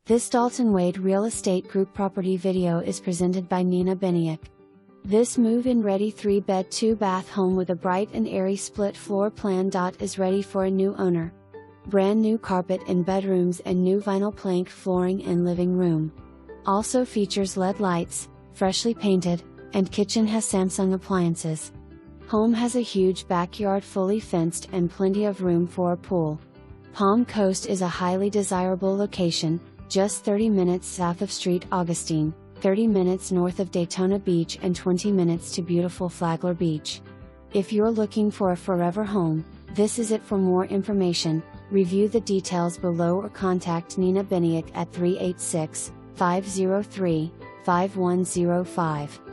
This Dalton Wade Real Estate Group property video is presented by Beniuk. This move-in ready 3-bed 2-bath home with a bright and airy split floor plan. Is ready for a new owner. Brand new carpet in bedrooms and new vinyl plank flooring in living room. Also features LED lights, freshly painted, and kitchen has Samsung appliances. Home has a huge backyard fully fenced and plenty of room for a pool. Palm Coast is a highly desirable location, just 30 minutes south of St Augustine, 30 minutes north of Daytona Beach and 20 minutes to beautiful Flagler Beach. If you're looking for a forever home, this is it. For more information, review the details below or contact Beniuk at 386-503-5105.